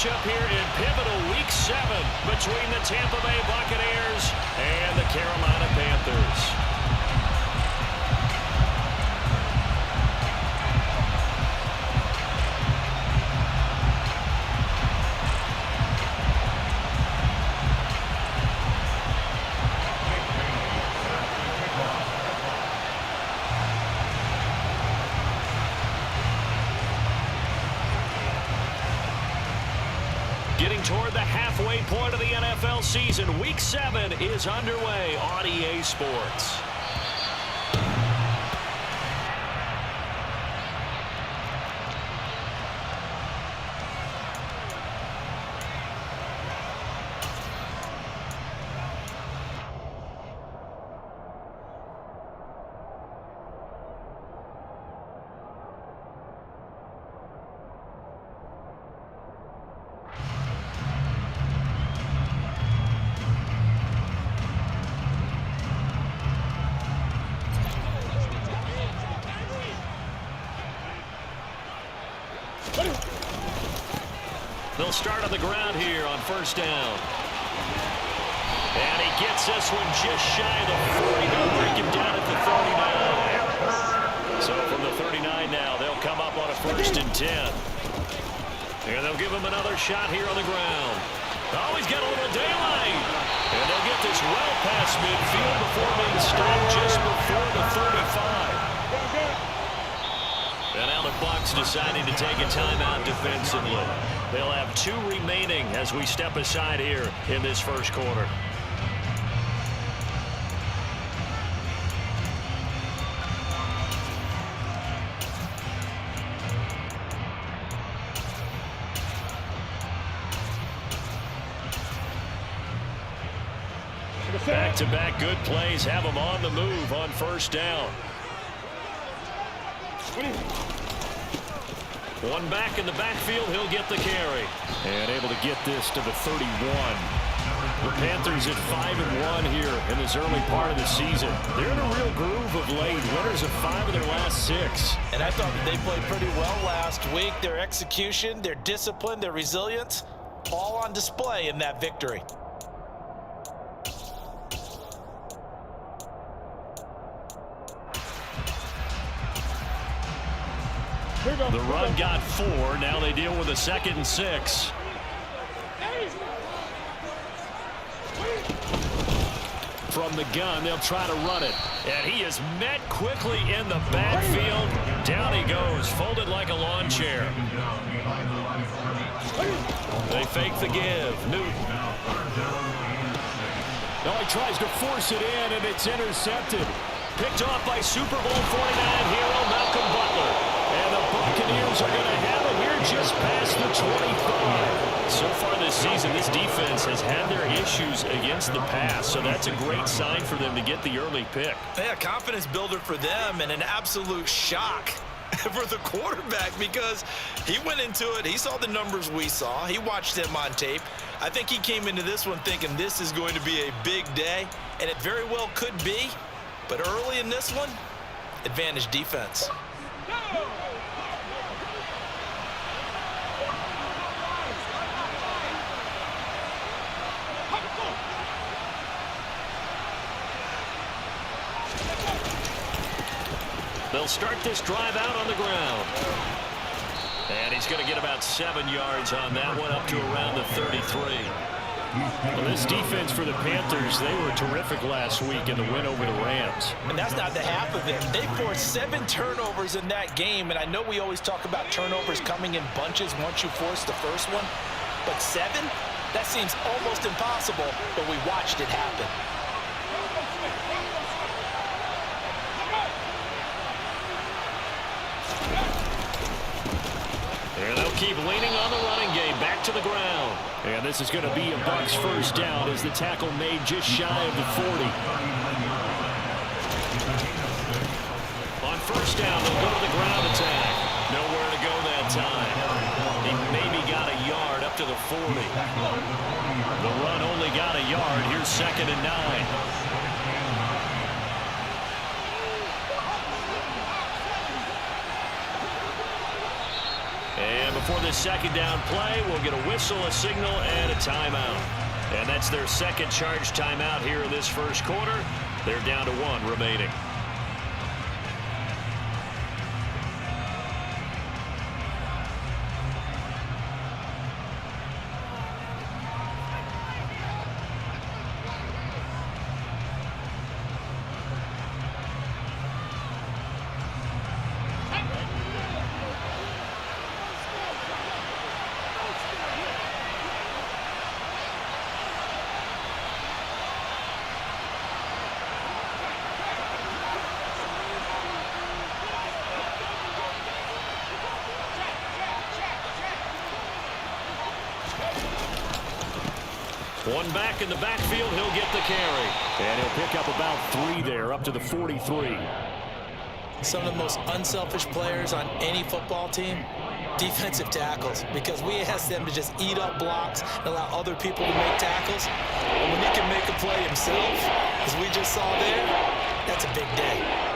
matchup here in pivotal Week 7 between the Tampa Bay Buccaneers and the Carolina Panthers. Getting toward the halfway point of the NFL season, Week 7 is underway on EA Sports. They'll start on the ground here on first down. And he gets this one just shy of the 40. They'll break him down at the 39. So from the 39 now, they'll come up on a 1st and 10. And they'll give him another shot here on the ground. Oh, he's got a little daylight. And they'll get this well past midfield before being stopped just before the 35. And now the Bucs deciding to take a timeout defensively. They'll have 2 remaining as we step aside here in this first quarter. Back-to-back good plays have them on the move on first down. One back in the backfield, he'll get the carry. And able to get this to the 31. The Panthers at 5-1 here in this early part of the season. They're in a real groove of late. Winners of 5 of their last 6. And I thought that they played pretty well last week. Their execution, their discipline, their resilience, all on display in that victory. The run got 4. Now they deal with a 2nd and 6. From the gun, they'll try to run it. And he is met quickly in the backfield. Down he goes, folded like a lawn chair. They fake the give. Newton. Now he tries to force it in, and it's intercepted. Picked off by Super Bowl 49 hero Malcolm Butler. And the Buccaneers are going to have it here just past the 25. So far this season, this defense has had their issues against the pass, so that's a great sign for them to get the early pick. Yeah, confidence builder for them and an absolute shock for the quarterback because he went into it. He saw the numbers we saw. He watched them on tape. I think he came into this one thinking this is going to be a big day, and it very well could be. But early in this one, advantage defense. They'll start this drive out on the ground. And he's going to get about 7 yards on that one, up to around the 33. Well, this defense for the Panthers, they were terrific last week in the win over the Rams. And that's not the half of it. They forced 7 turnovers in that game, and I know we always talk about turnovers coming in bunches once you force the first one, but 7? That seems almost impossible, but we watched it happen. And they'll keep leaning on the running game, back to the ground. And this is going to be a Bucs first down as the tackle made just shy of the 40. On first down, they'll go to the ground attack. Nowhere to go that time. He maybe got a yard up to the 40. The run only got a yard. Here's 2nd and 9. And before the second down play. We'll get a whistle, a signal, and a timeout. And that's their second charge timeout here in this first quarter. They're down to 1 remaining. One back in the backfield, he'll get the carry. And he'll pick up about 3 there, up to the 43. Some of the most unselfish players on any football team, defensive tackles, because we ask them to just eat up blocks and allow other people to make tackles. And when he can make a play himself, as we just saw there, that's a big day.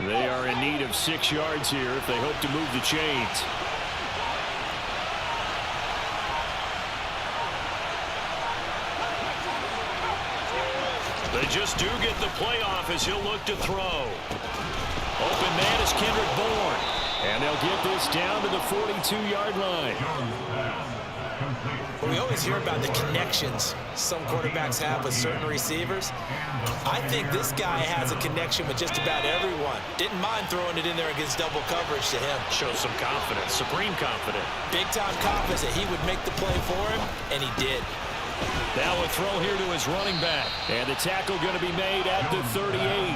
They are in need of 6 yards here if they hope to move the chains. They just do get the playoff as he'll look to throw. Open man is Kendrick Bourne. And they'll get this down to the 42-yard line. We always hear about the connections some quarterbacks have with certain receivers. I think this guy has a connection with just about everyone. Didn't mind throwing it in there against double coverage to him. Shows some confidence, supreme confidence. Big-time confidence that he would make the play for him, and he did. Now a throw here to his running back. And the tackle going to be made at the 38.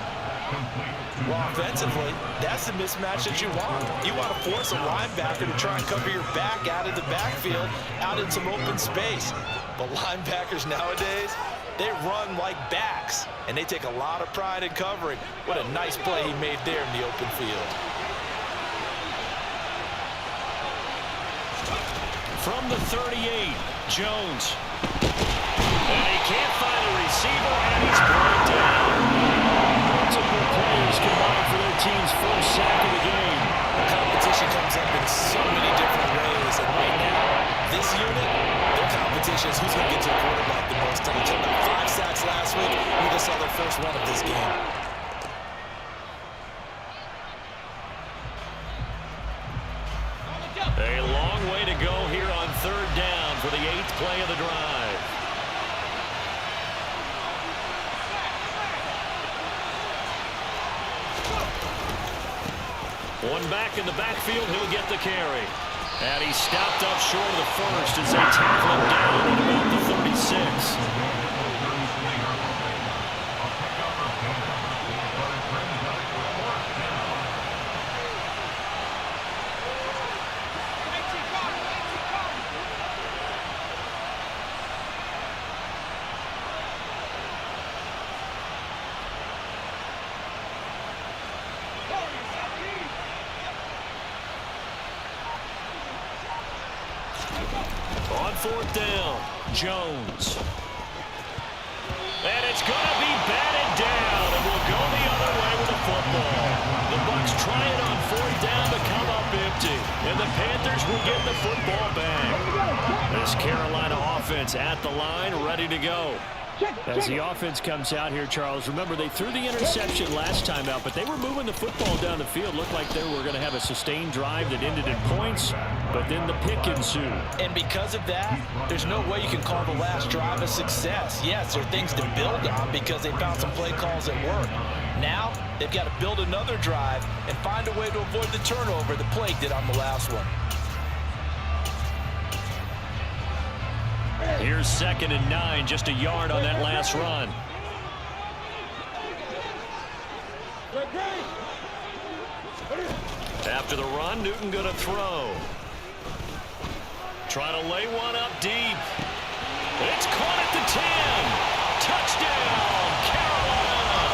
Well, offensively, that's the mismatch that you want. You want to force a linebacker to try and cover your back out of the backfield, out in some open space. But linebackers nowadays, they run like backs, and they take a lot of pride in covering. What a nice play he made there in the open field. From the 38, Jones. And he can't find a receiver, and he's brought down. Multiple players combined for their team's first sack of the game. The competition comes up in so many different ways, and right now, this unit, their competition is who's going to get to the quarterback the most times. They got 5 sacks last week. We just saw their first one of this game. A long way to go here on 3rd down for the 8th play of the drive. One back in the backfield, he'll get the carry. And he's stopped up short of the first as they tackle him down at about the 36. On 4th down, Jones. And it's going to be batted down, and we'll go the other way with the football. The Bucs try it on 4th down to come up empty, and the Panthers will get the football back. This Carolina offense at the line, ready to go. As the offense comes out here, Charles, remember they threw the interception last time out, but they were moving the football down the field. Looked like they were going to have a sustained drive that ended in points, but then the pick ensued. And because of that, there's no way you can call the last drive a success. Yes, there are things to build on because they found some play calls that work. Now, they've got to build another drive and find a way to avoid the turnover the play did on the last one. Here's 2nd and 9, just a yard on that last run. After the run, Newton going to throw. Try to lay one up deep. It's caught at the 10. Touchdown, Carolina.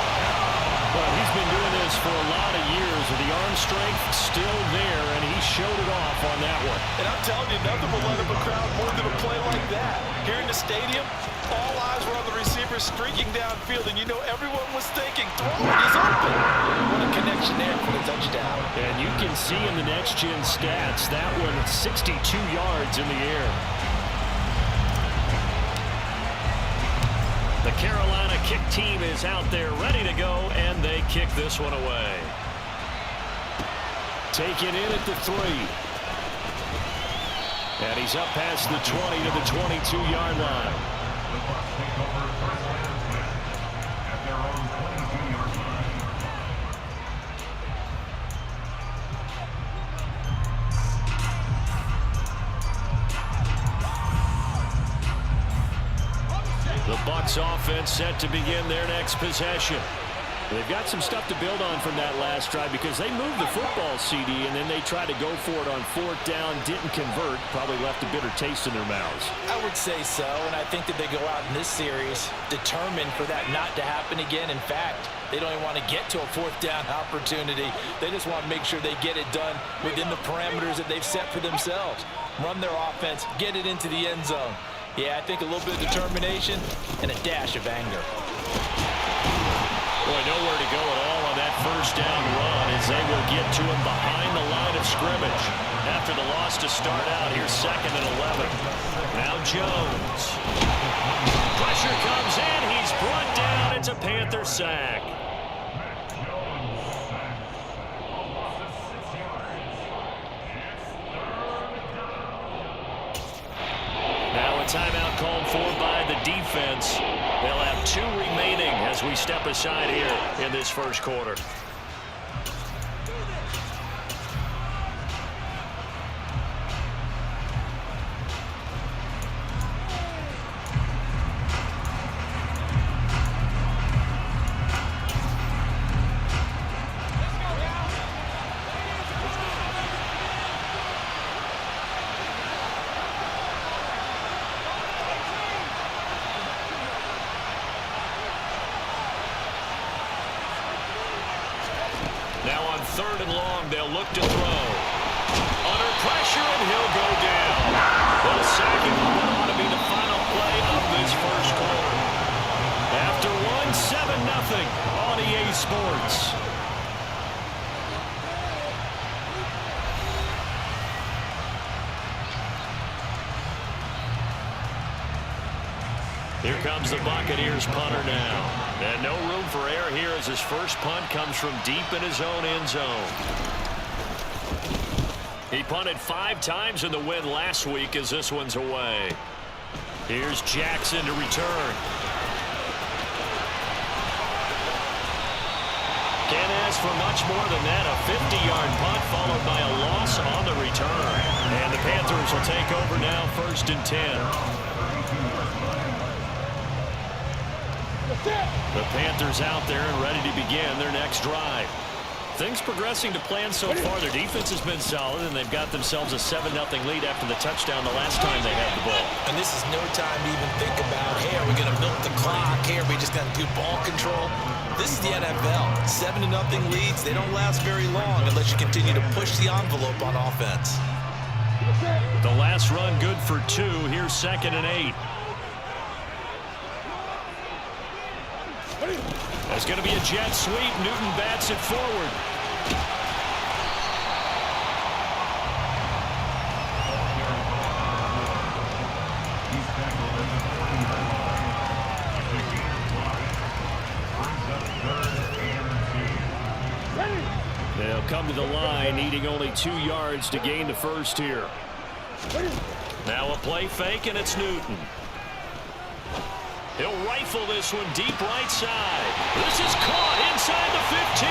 Well, he's been doing this for a lot of years So the arm strength still there, and he showed it off on that one. And I'm telling you, nothing will light up a crowd more than a play like that. Here in the stadium, all eyes were on the receiver streaking downfield, and you know everyone was thinking, throw it, he's open. What a connection there for the touchdown. And you can see in the next-gen stats, that one 62 yards in the air. The Carolina kick team is out there ready to go, and they kick this one away. Taken in at the 3. And he's up past the 20 to the 22-yard line. The Bucs offense set to begin their next possession. They've got some stuff to build on from that last drive because they moved the football, CD, and then they tried to go for it on 4th down, didn't convert, probably left a bitter taste in their mouths. I would say so, and I think that they go out in this series determined for that not to happen again. In fact, they don't even want to get to a 4th down opportunity. They just want to make sure they get it done within the parameters that they've set for themselves. Run their offense, get it into the end zone. Yeah, I think a little bit of determination and a dash of anger. Boy, nowhere to go at all on that 1st down run as they will get to him behind the line of scrimmage. After the loss to start out, here's 2nd and 11. Now Jones. Pressure comes in. He's brought down. It's a Panther sack. Now a timeout called for by the defense. They'll have 2 remaining as we step aside here in this first quarter. Now on 3rd and long, they'll look to throw. Under pressure, and he'll go down. They'll sack him on what ought to be the final play of this first quarter. After one, 7-0 on EA Sports. Here comes the Buccaneers punter now. And no room for error here as his first punt comes from deep in his own end zone. He punted 5 times in the win last week as this one's away. Here's Jackson to return. Can't ask for much more than that. A 50-yard punt followed by a loss on the return. And the Panthers will take over now 1st and 10. The Panthers out there and ready to begin their next drive. Things progressing to plan so far. Their defense has been solid, and they've got themselves a 7-0 lead after the touchdown the last time they had the ball. And this is no time to even think about, hey, are we going to milk the clock? Hey, are we just going to do ball control? This is the NFL. 7-0 leads. They don't last very long unless you continue to push the envelope on offense. The last run good for 2. Here's 2nd and 8. There's going to be a jet sweep. Newton bats it forward. They'll come to the line, needing only 2 yards to gain the first here. Now a play fake, and it's Newton. He'll rifle this one deep right side. This is caught inside the 15.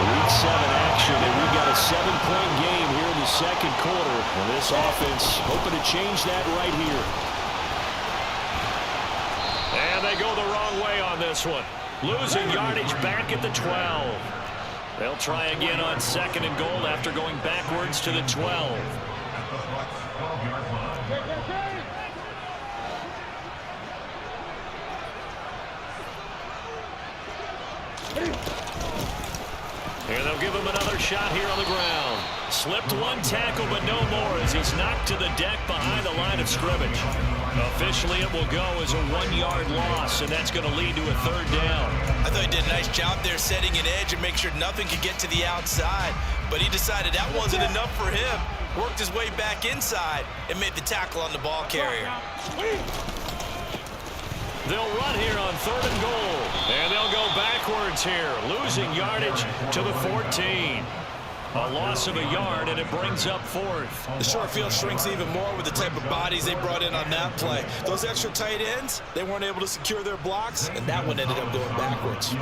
Week 7 action, and we've got a 7-point game here in the second quarter. And this offense hoping to change that right here. And they go the wrong way on this one. Losing yardage back at the 12. They'll try again on 2nd and goal after going backwards to the 12. And they'll give him another shot here on the ground. Slipped one tackle, but no more as he's knocked to the deck behind the line of scrimmage. Officially, it will go as a 1-yard loss, and that's going to lead to a 3rd down. I thought he did a nice job there setting an edge and make sure nothing could get to the outside. But he decided that wasn't enough for him. Worked his way back inside and made the tackle on the ball carrier. They'll run here on 3rd and goal. And they'll go backwards here, losing yardage to the 14. A loss of a yard, and it brings up 4th. The short field shrinks even more with the type of bodies they brought in on that play. Those extra tight ends, they weren't able to secure their blocks, and that one ended up going backwards.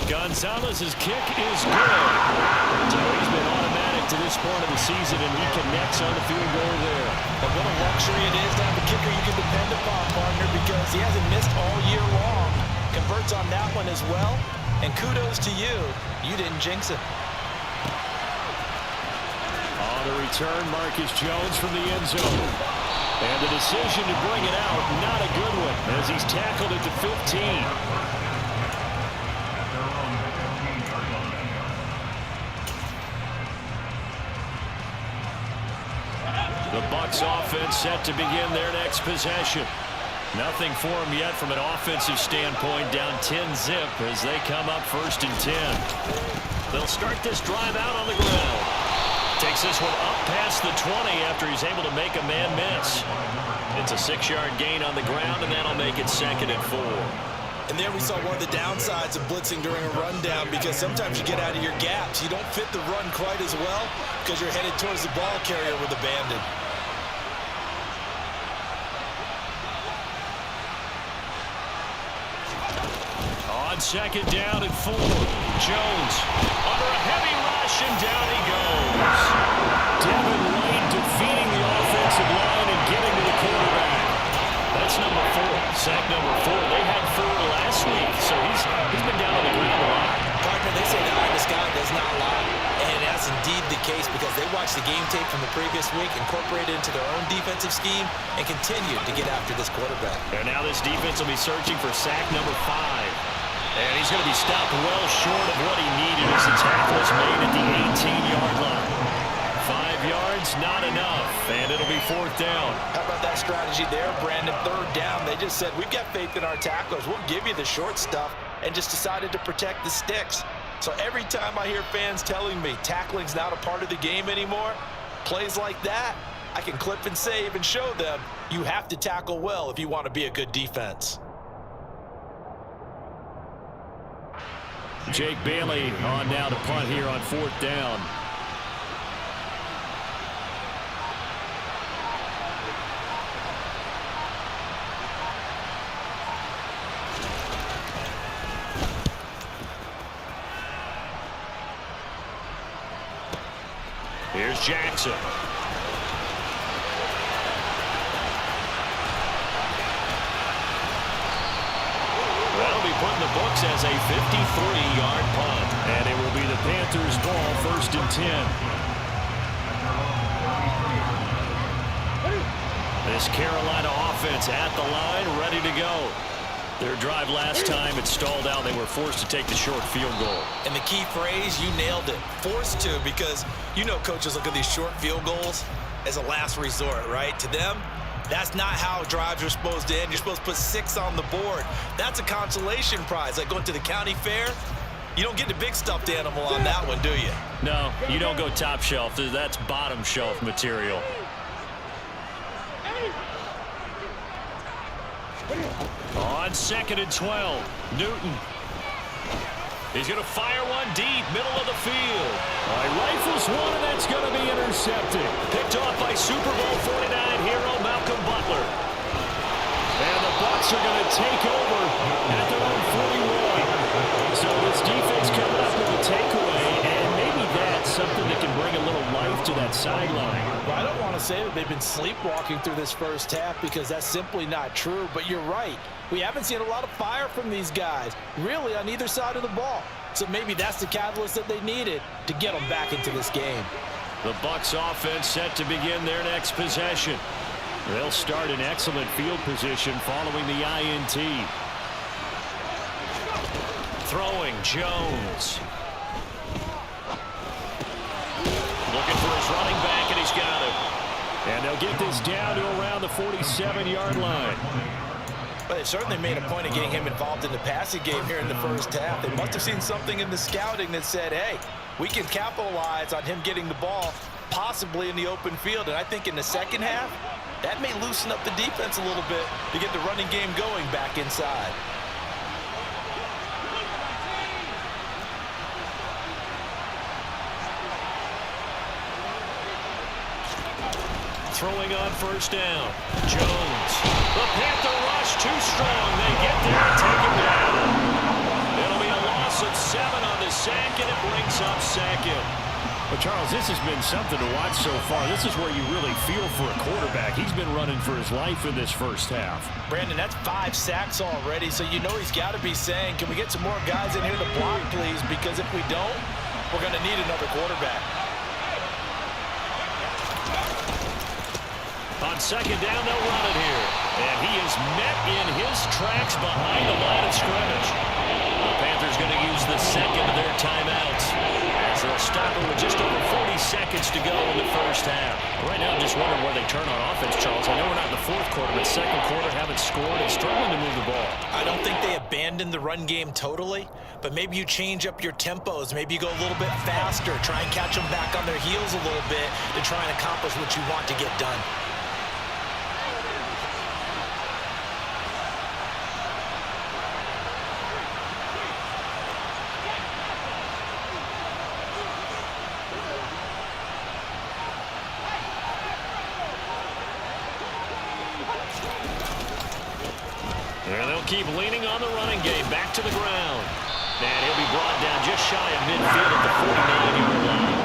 Gonzalez's kick is good. He's been automatic to this point of the season, and he connects on the field goal there. But what a luxury it is to have a kicker you can depend upon, partner, because he hasn't missed all year long. Converts on that one as well, and kudos to you. You didn't jinx it. On the return, Marcus Jones from the end zone. And the decision to bring it out, not a good one, as he's tackled at the 15. The Bucs offense set to begin their next possession. Nothing for them yet from an offensive standpoint, down 10-zip as they come up 1st and 10. They'll start this drive out on the ground. Takes this one up past the 20 after he's able to make a man miss. It's a 6-yard gain on the ground, and that'll make it 2nd and 4. And there we saw one of the downsides of blitzing during a rundown, because sometimes you get out of your gaps. You don't fit the run quite as well because you're headed towards the ball carrier with abandon. On 2nd down and 4. Jones under a heavy rush, and down he goes. Devin White defeating the offensive line and getting to the quarterback. That's number 4. Sack number 4. They had 4 last week, so he's been down on the ground a lot. Partner, they say the eye of the sky does not lie. And that's indeed the case, because they watched the game tape from the previous week, incorporated it into their own defensive scheme, and continued to get after this quarterback. And now this defense will be searching for sack number 5. And he's going to be stopped well short of what he needed as the tackle is made at the 18-yard line. 5 yards, not enough, and it'll be 4th down. How about that strategy there, Brandon? 3rd down, they just said, we've got faith in our tacklers. We'll give you the short stuff, and just decided to protect the sticks. So every time I hear fans telling me tackling's not a part of the game anymore, plays like that, I can clip and save and show them you have to tackle well if you want to be a good defense. Jake Bailey on now to punt here on 4th down. Here's Jackson. That'll be put in the books as a 53-yard punt. And it will be the Panthers' ball, 1st and 10. This Carolina offense at the line, ready to go. Their drive last time, it stalled out. They were forced to take the short field goal. And the key phrase, you nailed it. Forced to, because you know coaches look at these short field goals as a last resort, right? To them, that's not how drives are supposed to end. You're supposed to put 6 on the board. That's a consolation prize. Like going to the county fair, you don't get the big stuffed animal on that one, do you? No, you don't go top shelf. That's bottom shelf material. On 2nd and 12, Newton. He's going to fire one deep, middle of the field. Rifles one, and that's going to be intercepted. Picked off by Super Bowl 49 hero Malcolm Butler. And the Bucs are going to take over at their own 41. So this defense coming up with a takeaway, and maybe that's something that can bring a little life to that sideline. Well, I don't want to say that they've been sleepwalking through this first half, because that's simply not true. But you're right. We haven't seen a lot of fire from these guys, really, on either side of the ball. So maybe that's the catalyst that they needed to get them back into this game. The Bucs offense set to begin their next possession. They'll start in excellent field position following the INT. throwing, Jones. Looking for his running back, and he's got him. And they'll get this down to around the 47-yard line. But they certainly made a point of getting him involved in the passing game here in the first half. They must have seen something in the scouting that said, hey, we can capitalize on him getting the ball, possibly in the open field. And I think in the second half, that may loosen up the defense a little bit to get the running game going back inside. Throwing on first down. Jones. The Panther rush too strong. They get there and take him down. It'll be a loss of 7 on the sack, and it brings up second. Well, Charles, this has been something to watch so far. This is where you really feel for a quarterback. He's been running for his life in this first half. Brandon, that's 5 sacks already, so you know he's got to be saying, can we get some more guys in here to block, please? Because if we don't, we're going to need another quarterback. On second down, they'll run it here. And he is met in his tracks behind the line of scrimmage. The Panthers going to use the second of their timeouts as they'll stop it with just over 40 seconds to go in the first half. Right now, I'm just wondering where they turn on offense, Charles. I know we're not in the fourth quarter, but second quarter haven't scored and struggling to move the ball. I don't think they abandoned the run game totally, but maybe you change up your tempos. Maybe you go a little bit faster, try and catch them back on their heels a little bit to try and accomplish what you want to get done. And they'll keep leaning on the running game back to the ground. And he'll be brought down just shy of midfield at the 49-yard line.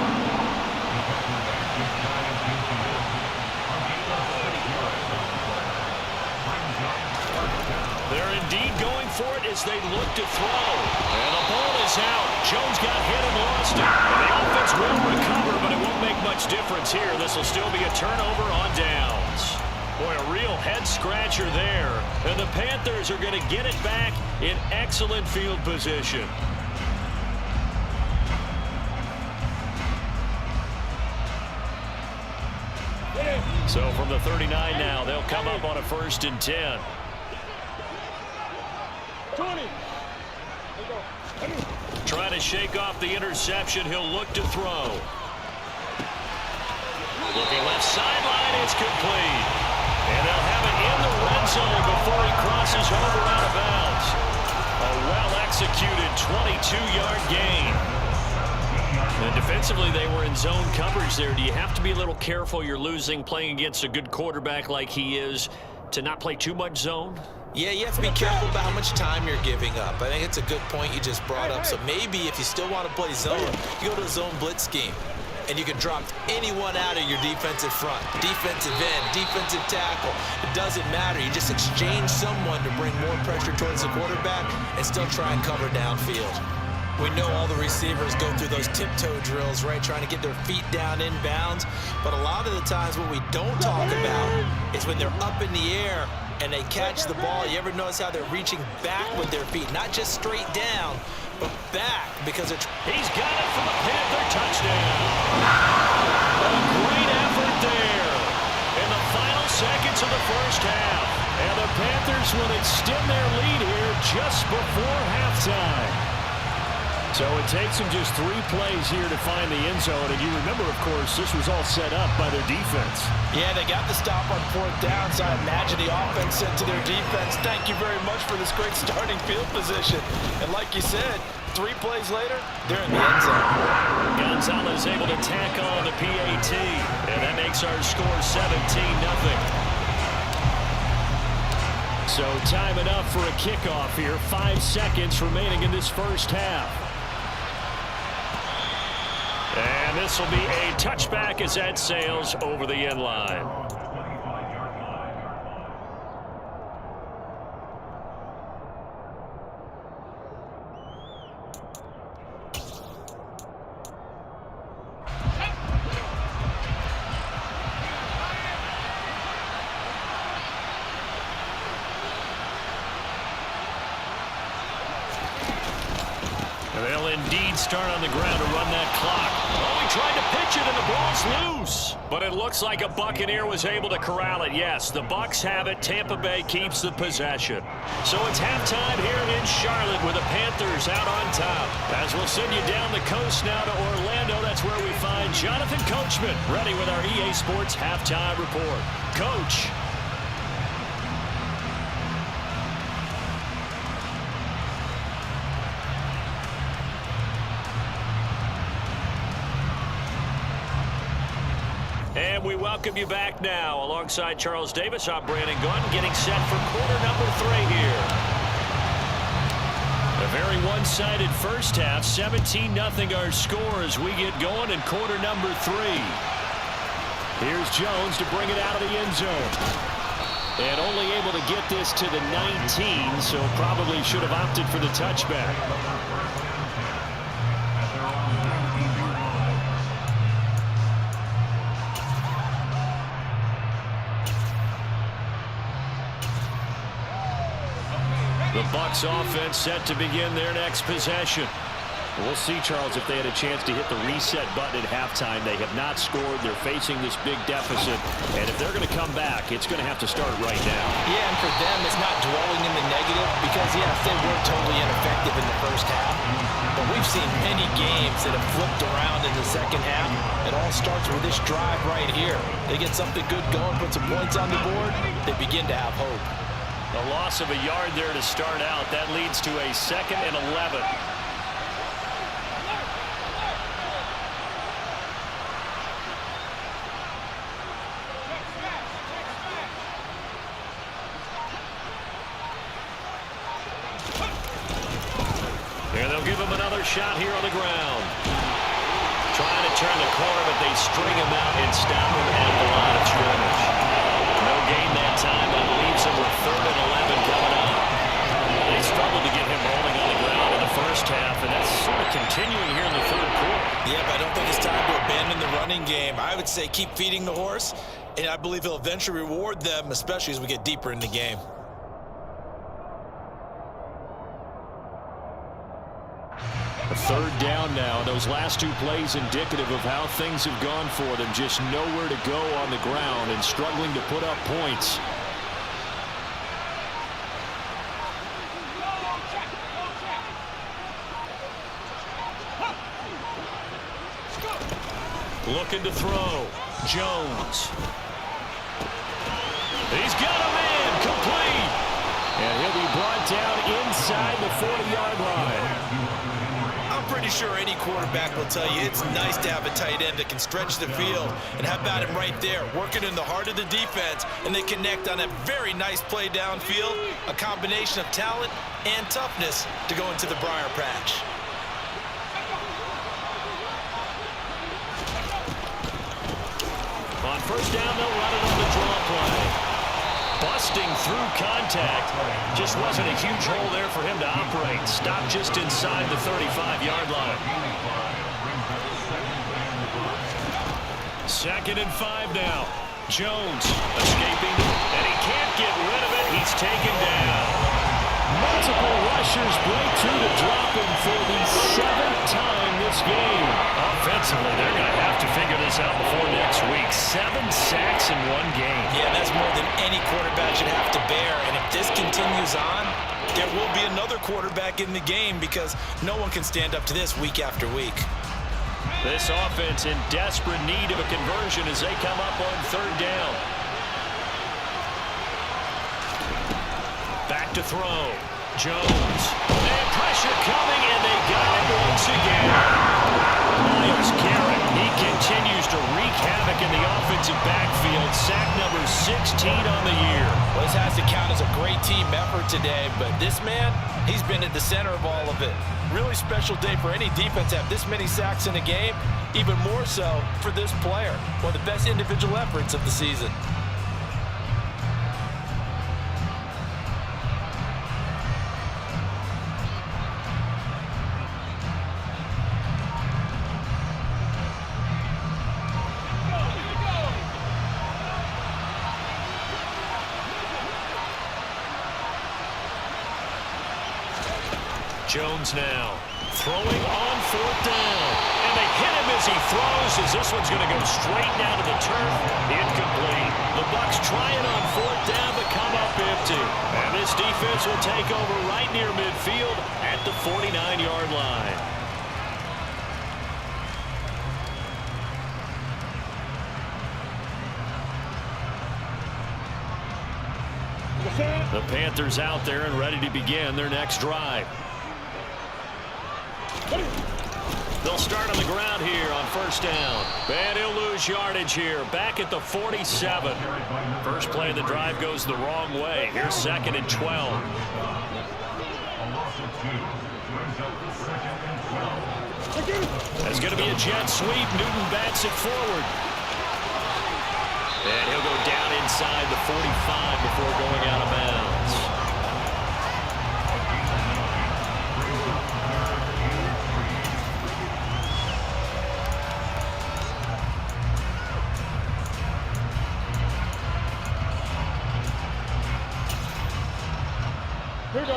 They're indeed going for it as they look to throw. And the ball is out. Jones got hit and lost it. And the offense will recover, but it won't make much difference here. This will still be a turnover on downs. Boy, a real head-scratcher there. And the Panthers are going to get it back in excellent field position. So from the 39 now, they'll come up on a 1st and 10. 20. Trying to shake off the interception. He'll look to throw. Looking left sideline. It's complete. And they'll have it in the red zone before he crosses over out of bounds. A well-executed 22-yard gain. And defensively, they were in zone coverage there. Do you have to be a little careful? You're losing, playing against a good quarterback like he is, to not play too much zone? Yeah, you have to be careful about how much time you're giving up. I think it's a good point you just brought up. So maybe if you still want to play zone, you go to a zone blitz scheme. And you can drop anyone out of your defensive front, defensive end, defensive tackle. It doesn't matter. You just exchange someone to bring more pressure towards the quarterback and still try and cover downfield. We know all the receivers go through those tiptoe drills, right, trying to get their feet down inbounds. But a lot of the times what we don't talk about is when they're up in the air and they catch the ball. You ever notice how they're reaching back with their feet, not just straight down, but back, because it's... He's got it for the Panther touchdown. A great effort there in the final seconds of the first half. And the Panthers will extend their lead here just before halftime. So it takes them just 3 plays here to find the end zone. And you remember, of course, this was all set up by their defense. Yeah, they got the stop on 4th down, so I imagine the offense said to their defense, thank you very much for this great starting field position. And like you said, 3 plays later, they're in the end zone. Gonzalez able to tack on the PAT. And that makes our score 17-0. So time it up for a kickoff here. 5 seconds remaining in this first half. And this will be a touchback as that sails over the end line. indeed start on the ground to run that clock. Oh, he tried to pitch it, and the ball's loose. But it looks like a Buccaneer was able to corral it. Yes, the Bucs have it. Tampa Bay keeps the possession. So it's halftime here in Charlotte with the Panthers out on top. As we'll send you down the coast now to Orlando, that's where we find Jonathan Coachman, ready with our EA Sports Halftime Report. Coach. And we welcome you back now. Alongside Charles Davis, I'm Brandon Gunn, getting set for quarter number 3 here. A very one-sided first half, 17-0 our score as we get going in quarter number 3. Here's Jones to bring it out of the end zone. And only able to get this to the 19, so probably should have opted for the touchback. The Bucs offense set to begin their next possession. We'll see, Charles, if they had a chance to hit the reset button at halftime. They have not scored. They're facing this big deficit. And if they're going to come back, it's going to have to start right now. Yeah, and for them, it's not dwelling in the negative because, yes, they were totally ineffective in the first half. But we've seen many games that have flipped around in the second half. It all starts with this drive right here. They get something good going, put some points on the board, they begin to have hope. A loss of a yard there to start out. That leads to a 2nd and 11. And they'll give him another shot here on the ground. Trying to turn the corner, but they string him out and stop him at the line of scrimmage. No gain that time. That leaves him with 3rd and 11 coming up. They struggled to get him rolling on the ground in the first half, and that's sort of continuing here in the 3rd quarter. Yeah, but I don't think it's time to abandon the running game. I would say keep feeding the horse, and I believe he'll eventually reward them, especially as we get deeper in the game. A 3rd down now. Those last 2 plays indicative of how things have gone for them. Just nowhere to go on the ground and struggling to put up points. Looking to throw. Jones. He's got a man complete. And he'll be brought down inside the 40-yard line. I'm pretty sure any quarterback will tell you it's nice to have a tight end that can stretch the field. And how about him right there, working in the heart of the defense, and they connect on a very nice play downfield, a combination of talent and toughness to go into the briar patch. On first down, they'll run it on the draw play. Busting through contact. Just wasn't a huge hole there for him to operate. Stopped just inside the 35-yard line. 2nd and 5 now. Jones escaping, and he can't get rid of it. He's taken down. Multiple rushers break through to drop him for the 7th time this game. Offensively, they're going to have to figure this out before next week. 7 sacks in 1 game. Yeah, that's more than any quarterback should have to bear. And if this continues on, there will be another quarterback in the game because no one can stand up to this week after week. This offense in desperate need of a conversion as they come up on 3rd down. Back to throw. Jones. And pressure coming, and they got him once again. Myles Garrett, he continues to wreak havoc in the offensive backfield. Sack number 16 on the year. Well, this has to count as a great team effort today, but this man, he's been at the center of all of it. Really special day for any defense to have this many sacks in a game, even more so for this player. One of the best individual efforts of the season. Jones now throwing on 4th down. And they hit him as he throws, as this one's going to go straight down to the turf. Incomplete. The Bucs try it on 4th down, but come up empty. And this defense will take over right near midfield at the 49-yard line. The Panthers out there and ready to begin their next drive. They'll start on the ground here on 1st down. And he'll lose yardage here. Back at the 47. First play of the drive goes the wrong way. Here's 2nd and 12. There's going to be a jet sweep. Newton bats it forward. And he'll go down inside the 45 before going out of bounds.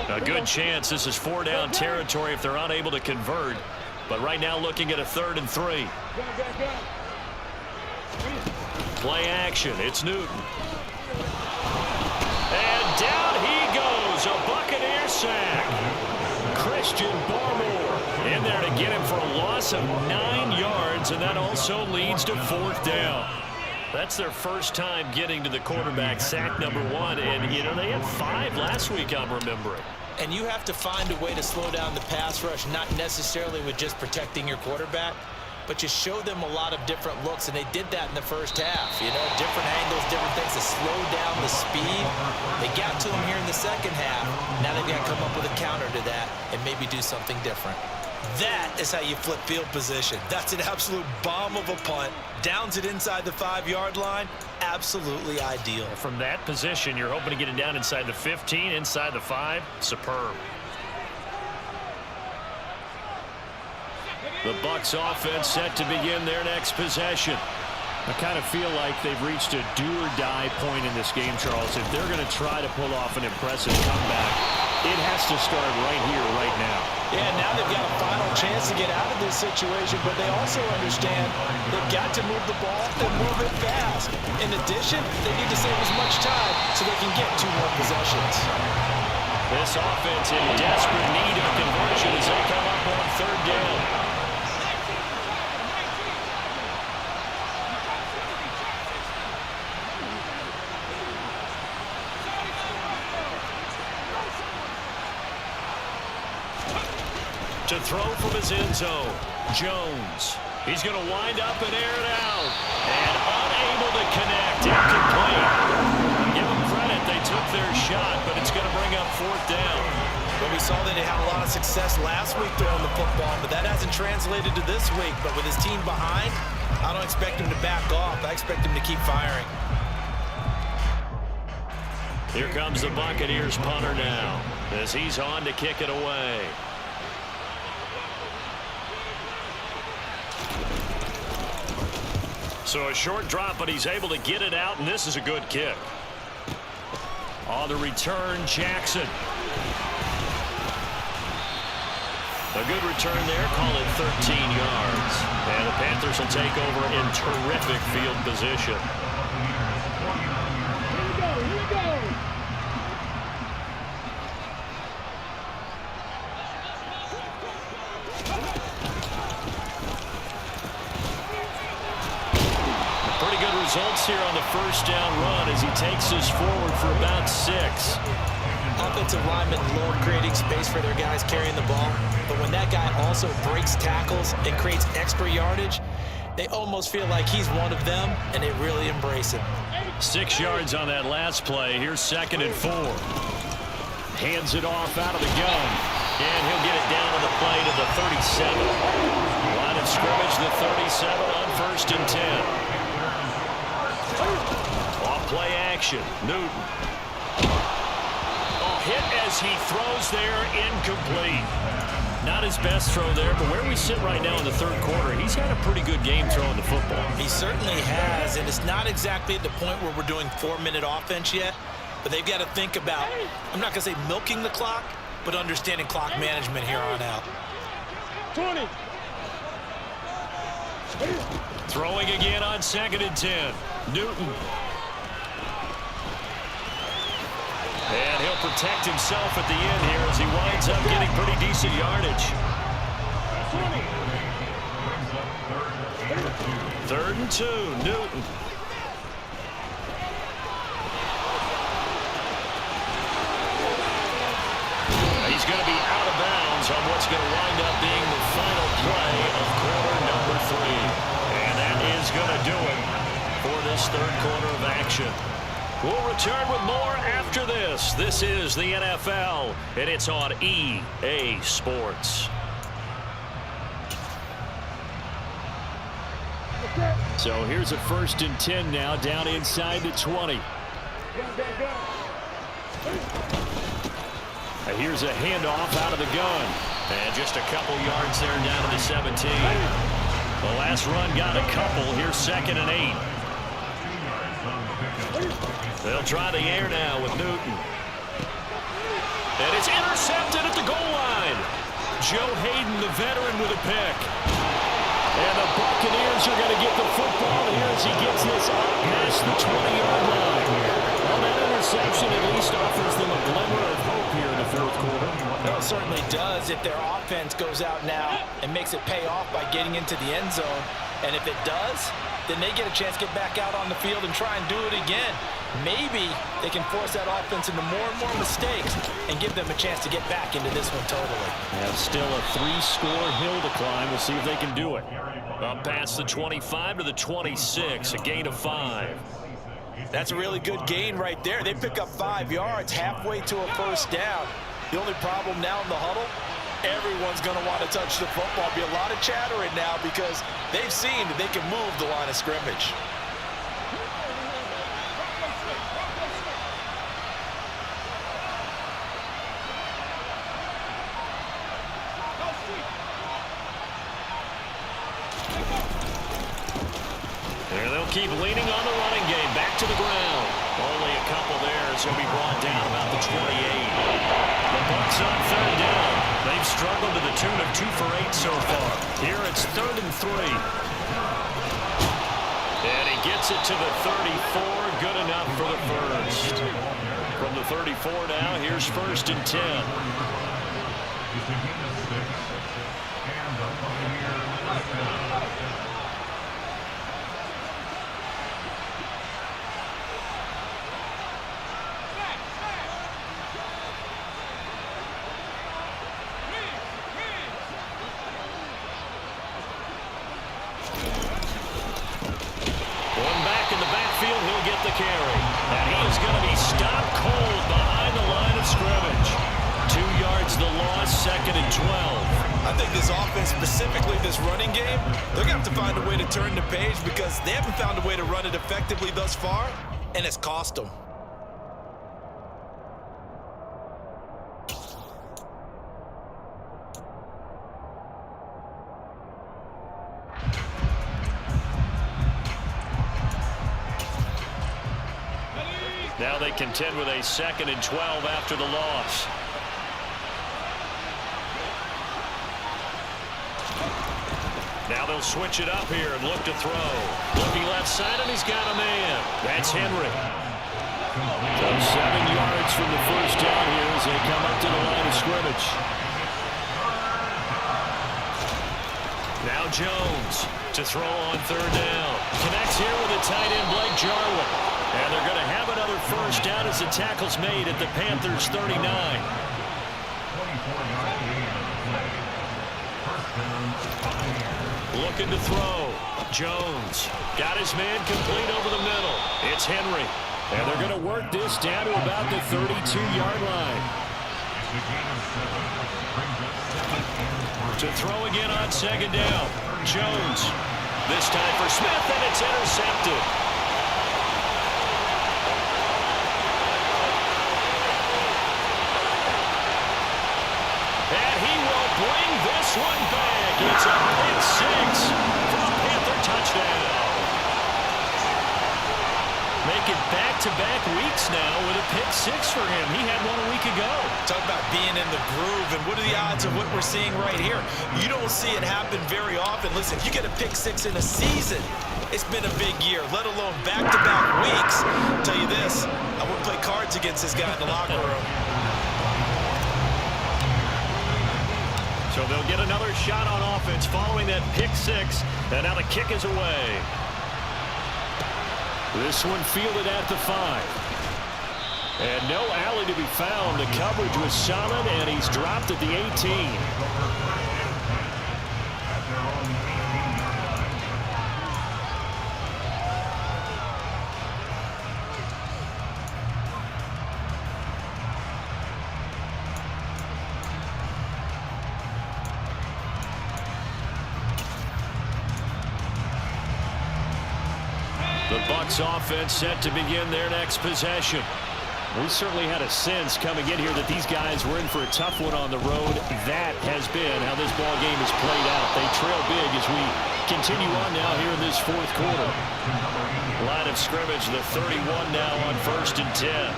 A good chance this is 4-down territory if they're unable to convert. But right now looking at a 3rd and 3. Play action. It's Newton. And down he goes. A Buccaneer sack. Christian Barmore in there to get him for a loss of 9 yards, and that also leads to 4th down. That's their first time getting to the quarterback, sack number 1, and you know they had 5 last week, I'm remembering. And you have to find a way to slow down the pass rush, not necessarily with just protecting your quarterback, but you show them a lot of different looks, and they did that in the first half. You know, different angles, different things to slow down the speed. They got to him here in the second half. Now they've got to come up with a counter to that and maybe do something different. That is how you flip field position. That's an absolute bomb of a punt. Downs it inside the 5-yard line. Absolutely ideal. From that position, you're hoping to get it down inside the 15, inside the 5. Superb. The Bucs offense set to begin their next possession. I kind of feel like they've reached a do-or-die point in this game, Charles. If they're going to try to pull off an impressive comeback, it has to start right here, right now. Yeah, now they've got a final chance to get out of this situation, but they also understand they've got to move the ball and move it fast. In addition, they need to save as much time so they can get 2 more possessions. This offense in desperate need of a conversion as they come up on 3rd down. To throw from his end zone, Jones. He's going to wind up and air it out. And unable to connect. Incomplete. Give them credit. They took their shot, but it's going to bring up 4th down. Well, we saw that they had a lot of success last week throwing the football, but that hasn't translated to this week. But with his team behind, I don't expect him to back off. I expect him to keep firing. Here comes the Buccaneers punter now as he's on to kick it away. So a short drop, but he's able to get it out, and this is a good kick. On the return, Jackson. A good return there, call it 13 yards. And the Panthers will take over in terrific field position. Here we go. Results here on the 1st down run as he takes us forward for about 6. Offensive linemen love creating space for their guys carrying the ball, but when that guy also breaks tackles and creates extra yardage, they almost feel like he's one of them, and they really embrace him. 6 yards on that last play. Here's 2nd and 4. Hands it off out of the gun, and he'll get it down to the play to the 37. Line of scrimmage, the 37 on 1st and 10. Off play action, Newton. Oh, hit as he throws there, incomplete. Not his best throw there, but where we sit right now in the 3rd quarter, he's had a pretty good game throwing the football. He certainly has, and it's not exactly at the point where we're doing 4-minute offense yet, but they've got to think about, I'm not going to say milking the clock, but understanding clock management here on out. 20. Throwing again on 2nd and 10. Newton. And he'll protect himself at the end here as he winds up getting pretty decent yardage. 3rd and 2, Newton. He's going to be out of bounds on what's going to wind up being the final play of quarter number 3. And that is going to do it for this 3rd quarter of action. We'll return with more after this. This is the NFL, and it's on EA Sports. So here's a 1st and 10 now, down inside the 20. Here's a handoff out of the gun. And just a couple yards there down to the 17. The last run got a couple. Here's 2nd and 8. They'll try the air now with Newton. And it's intercepted at the goal line. Joe Hayden, the veteran, with a pick. And the Buccaneers are going to get the football here as he gets this up past the 20-yard line. Well, that interception at least offers them a glimmer of hope here in the 4th quarter. No, it certainly does if their offense goes out now and makes it pay off by getting into the end zone. And if it does, then they get a chance to get back out on the field and try and do it again. Maybe they can force that offense into more and more mistakes and give them a chance to get back into this one totally. Now still a 3-score hill to climb. We'll see if they can do it. Up past the 25 to the 26, a gain of 5. That's a really good gain right there. They pick up 5 yards halfway to a 1st down. The only problem now in the huddle, everyone's going to want to touch the football. Be a lot of chattering now because they've seen that they can move the line of scrimmage. Keep leaning on the running game. Back to the ground. Only a couple there, so he'll be brought down about the 28. The Bucs on 3rd down. They've struggled to the tune of 2 for 8 so far. Here it's 3rd and 3. And he gets it to the 34. Good enough for the 1st. From the 34 now, here's 1st and 10. The carry. And he is going to be stopped cold behind the line of scrimmage. 2 yards the loss, 2nd and 12. I think this offense, specifically this running game, they're going to have to find a way to turn the page because they haven't found a way to run it effectively thus far, and it's cost them. Now they contend with a 2nd and 12 after the loss. Now they'll switch it up here and look to throw. Looking left side, and he's got a man. That's Henry. So 7 yards from the 1st down here as they come up to the line of scrimmage. Now Jones to throw on 3rd down. Connects here with the tight end, Blake Jarwin. And they're going to have another 1st down as the tackle's made at the Panthers' 39. Looking to throw. Jones got his man complete over the middle. It's Henry. And they're going to work this down to about the 32-yard line. To throw again on 2nd down. Jones. This time for Smith, and it's intercepted. Bring this one back. It's a pick 6 for a Panther touchdown. Making back-to-back weeks now with a pick six for him. He had one a week ago. Talk about being in the groove, and what are the odds of what we're seeing right here? You don't see it happen very often. Listen, you get a pick six in a season, it's been a big year, let alone back-to-back weeks. I'll tell you this, I wouldn't play cards against this guy in the locker room. So they'll get another shot on offense following that pick six, and now the kick is away. This one fielded at the 5. And no alley to be found. The coverage was solid, and he's dropped at the 18. The Bucs offense set to begin their next possession. We certainly had a sense coming in here that these guys were in for a tough one on the road. That has been how this ball game has played out. They trail big as we continue on now here in this fourth quarter. Line of scrimmage, the 31 now on 1st and 10.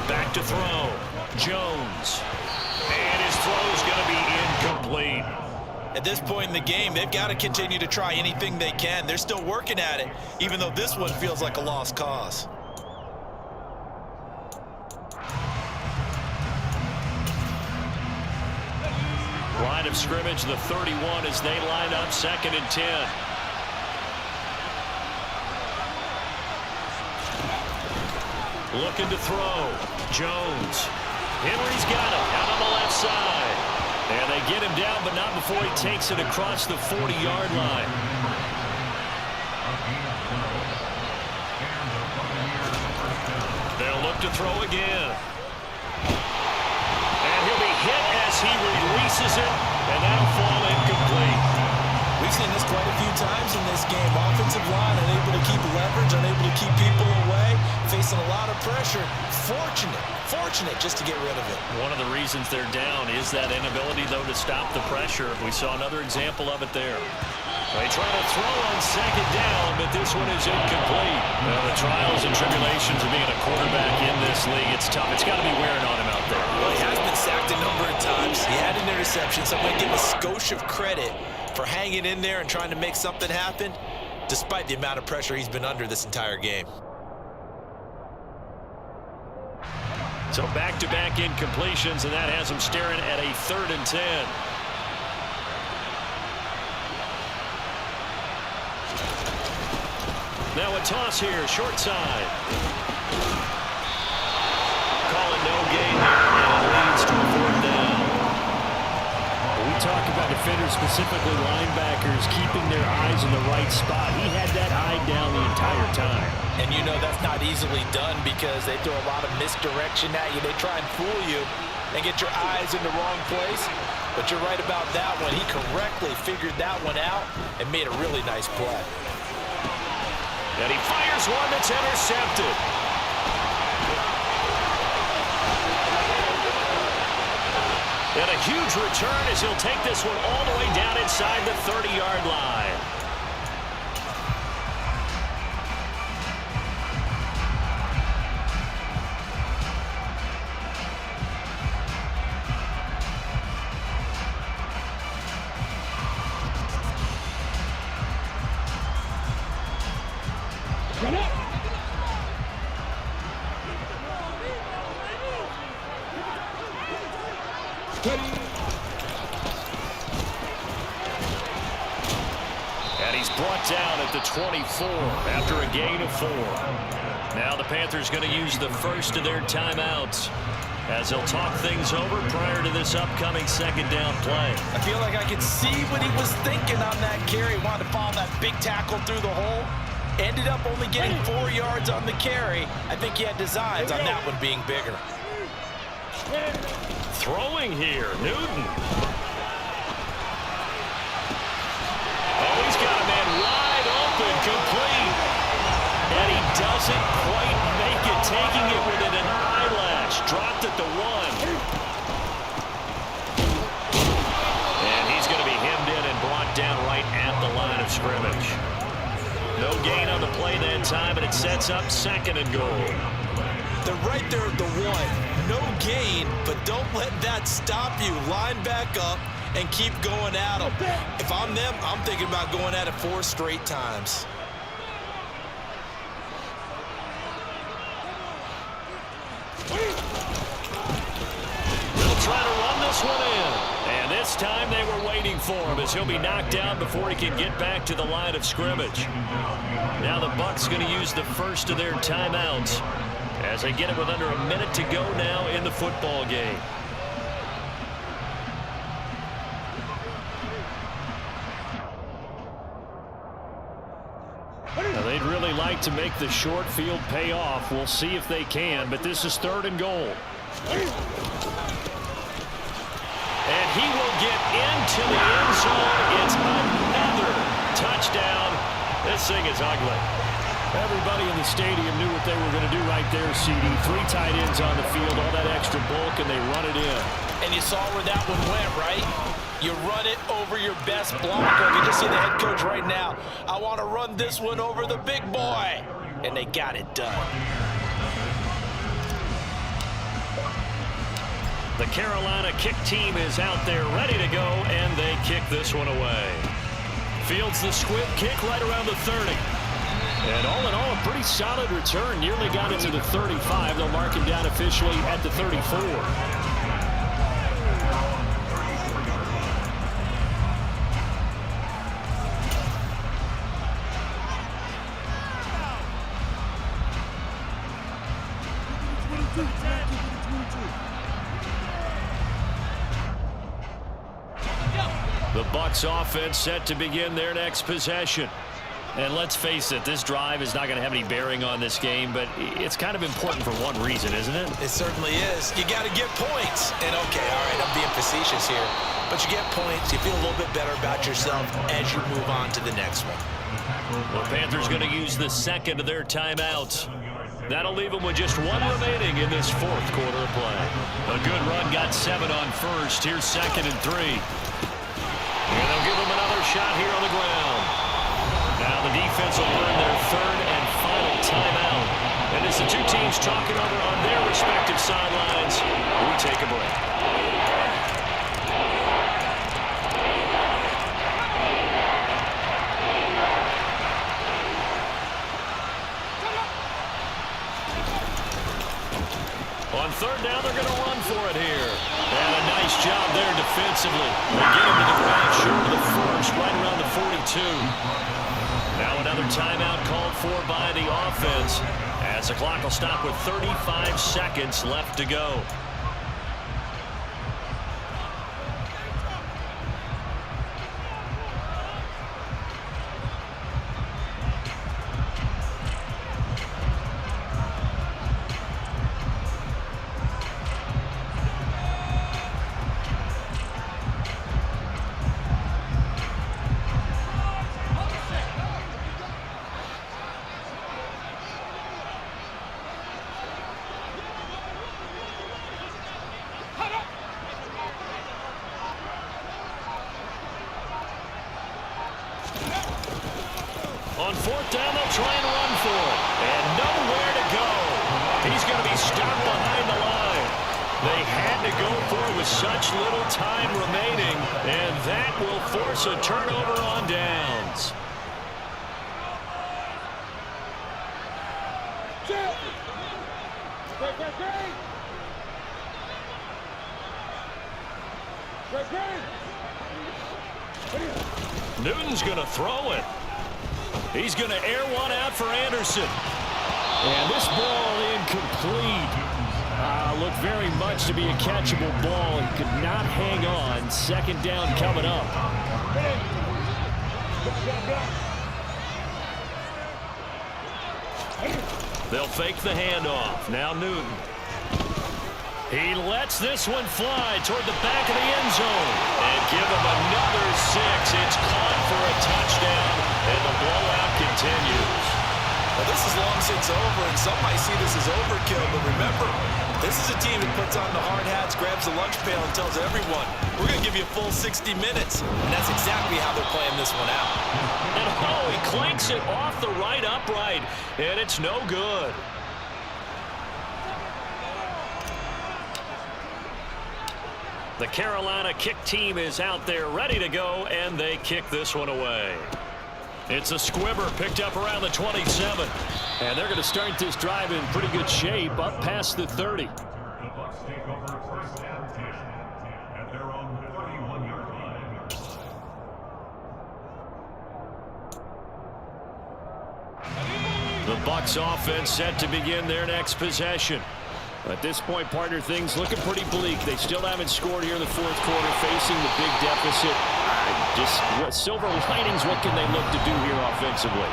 Back to throw. Jones. And his throw is going to be incomplete. At this point in the game, they've got to continue to try anything they can. They're still working at it, even though this one feels like a lost cause. Line of scrimmage, the 31 as they line up 2nd and 10. Looking to throw. Jones. Henry's got it out on the left side. And they get him down, but not before he takes it across the 40-yard line. They'll look to throw again. And he'll be hit as he releases it, and that'll fall incomplete. We've seen this quite a few times in this game. Offensive line unable to keep leverage, unable to keep people away, facing a lot of pressure. Fortunate just to get rid of it. One of the reasons they're down is that inability, though, to stop the pressure. We saw another example of it there. They try to throw on 2nd down, but this one is incomplete. Well, the trials and tribulations of being a quarterback in this league, it's tough. It's got to be wearing on him out there. Well, he has been sacked a number of times. He had an interception, so I'm going to give him a skosh of credit for hanging in there and trying to make something happen, despite the amount of pressure he's been under this entire game. So back-to-back incompletions, and that has him staring at a 3rd and 10. Now a toss here, short side. Call it no gain there, and it leads to a 4th down. We talk about defenders, specifically linebackers, keeping their eyes in the right spot. He had that eye down the entire time. And you know that's not easily done because they throw a lot of misdirection at you. They try and fool you and get your eyes in the wrong place. But you're right about that one. He correctly figured that one out and made a really nice play. And he fires one that's intercepted. And a huge return as he'll take this one all the way down inside the 30-yard line. And he's brought down at the 24 after a gain of 4. Now the Panthers going to use the first of their timeouts as they'll talk things over prior to this upcoming 2nd down play. I feel like I could see what he was thinking on that carry. Wanted to follow that big tackle through the hole. Ended up only getting 4 yards on the carry. I think he had designs on that one being bigger. Throwing here, Newton. Oh, he's got a man wide open, complete. And he doesn't quite make it, taking it within an eyelash. Dropped at the 1. And he's going to be hemmed in and brought down right at the line of scrimmage. No gain on the play that time, and it sets up 2nd and goal. They're right there at the 1. No gain, but don't let that stop you. Line back up and keep going at them. If I'm them, I'm thinking about going at it 4 straight times. They'll try to run this one in. And this time they were waiting for him as he'll be knocked down before he can get back to the line of scrimmage. Now the Bucs going to use the first of their timeouts as they get it with under a minute to go now in the football game. Now they'd really like to make the short field pay off. We'll see if they can, but this is 3rd and goal. And he will get into the end zone. It's another touchdown. This thing is ugly. Everybody in the stadium knew what they were going to do right there, CD. 3 tight ends on the field, all that extra bulk, and they run it in. And you saw where that one went, right? You run it over your best blocker. You just see the head coach right now. I want to run this one over the big boy. And they got it done. The Carolina kick team is out there ready to go, and they kick this one away. Fields the squib kick right around the 30. And all in all, a pretty solid return. Nearly got into the 35. They'll mark him down officially at the 34. The Bucs offense set to begin their next possession. And let's face it, this drive is not going to have any bearing on this game, but it's kind of important for one reason, isn't it? It certainly is. You got to get points. And okay, all right, I'm being facetious here. But you get points, you feel a little bit better about yourself as you move on to the next one. The Panthers going to use the 2nd of their timeouts. That'll leave them with just 1 remaining in this 4th quarter of play. A good run got 7 on 1st. Here's 2nd and 3. And they'll give them another shot here on the ground. Now the defense will burn their 3rd and final timeout. And as the 2 teams talking over on their respective sidelines, we take a break. On 3rd down, they're going to run for it here. And a nice job there defensively. They get him to the ground short of the 1st, right around the 42. Now another timeout called for by the offense as the clock will stop with 35 seconds left to go. On 4th down, they'll try and run for it. And nowhere to go. He's going to be stopped behind the line. They had to go for it with such little time remaining, and that will force a turnover on downs. Newton's going to throw it. He's going to air one out for Anderson. And this ball incomplete. Looked very much to be a catchable ball. He could not hang on. 2nd down coming up. They'll fake the handoff. Now Newton. He lets this one fly toward the back of the end zone. And give him another 6. It's caught for a touchdown. And the blowout continues. Well, this is long since over, and some might see this as overkill. But remember, this is a team that puts on the hard hats, grabs the lunch pail, and tells everyone, we're going to give you a full 60 minutes. And that's exactly how they're playing this one out. And oh, he clanks it off the right upright, and it's no good. The Carolina kick team is out there ready to go, and they kick this one away. It's a squibber picked up around the 27. And they're going to start this drive in pretty good shape up past the 30. The Bucs offense set to begin their next possession. At this point, partner, things looking pretty bleak. They still haven't scored here in the fourth quarter, facing the big deficit. What silver linings, what can they look to do here offensively?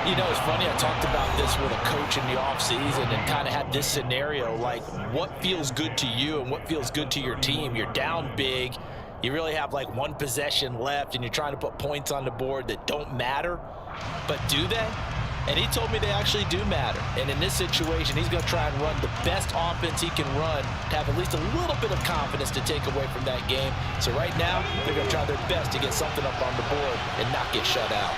You know, it's funny, I talked about this with a coach in the offseason and kind of had this scenario, like what feels good to you and what feels good to your team. You're down big. You really have like one possession left, and you're trying to put points on the board that don't matter. But do they? And he told me they actually do matter. And in this situation, he's going to try and run the best offense he can run to have at least a little bit of confidence to take away from that game. So right now, they're going to try their best to get something up on the board and not get shut out.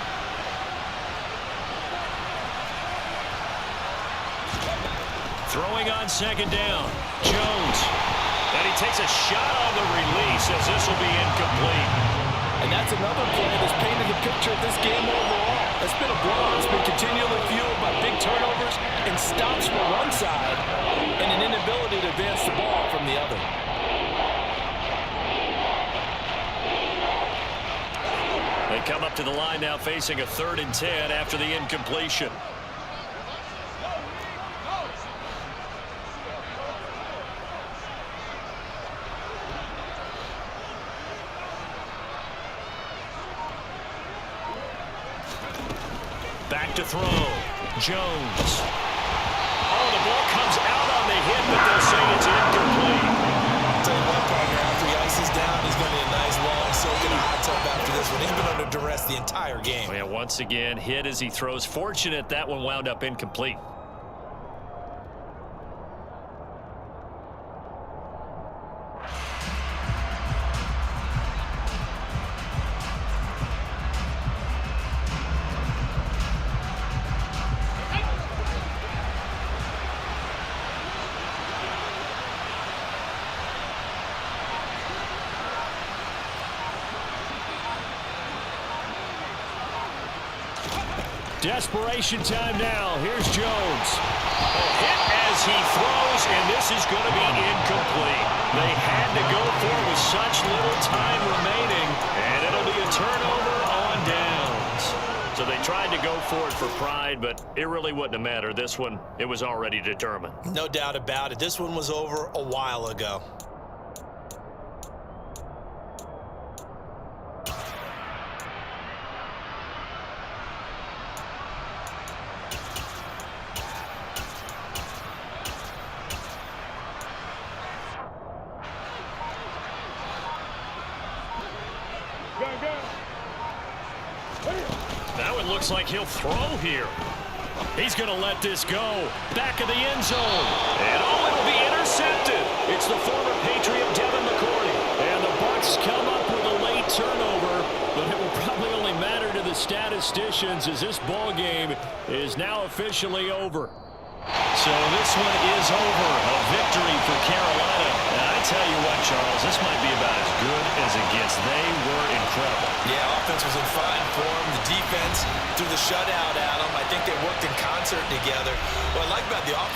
Throwing on second down, Jones. And he takes a shot on the release as this will be incomplete. And that's another play that's painted the picture of this game overall. It's been a blowout. It's been continually fueled by big turnovers and stops from one side and an inability to advance the ball from the other. They come up to the line now facing a 3rd and 10 after the incompletion. Back to throw. Jones. Oh, the ball comes out on the hit, but they'll say it's incomplete. I'll tell you what, partner, after he ices down, he's going to need a nice long soak in a hot tub after this one. He's been under duress the entire game. Oh, yeah, once again, hit as he throws. Fortunate that one wound up incomplete. Desperation time now. Here's Jones. A hit as he throws, and this is going to be incomplete. They had to go for it with such little time remaining, and it'll be a turnover on downs. So they tried to go for it for pride, but it really wouldn't have mattered. This one, it was already determined. No doubt about it. This one was over a while ago. Now it looks like he'll throw here. He's going to let this go. Back of the end zone. And oh, it'll be intercepted. It's the former Patriot Devin McCourty. And the Bucs come up with a late turnover, but it will probably only matter to the statisticians as this ball game is now officially over. So this one is over. A victory for Carolina. And I tell you what, Charles, this might be about as good as it gets. They were incredible. Yeah, offense was in fine form. The defense threw the shutout at them. I think they worked in concert together. What I like about the offense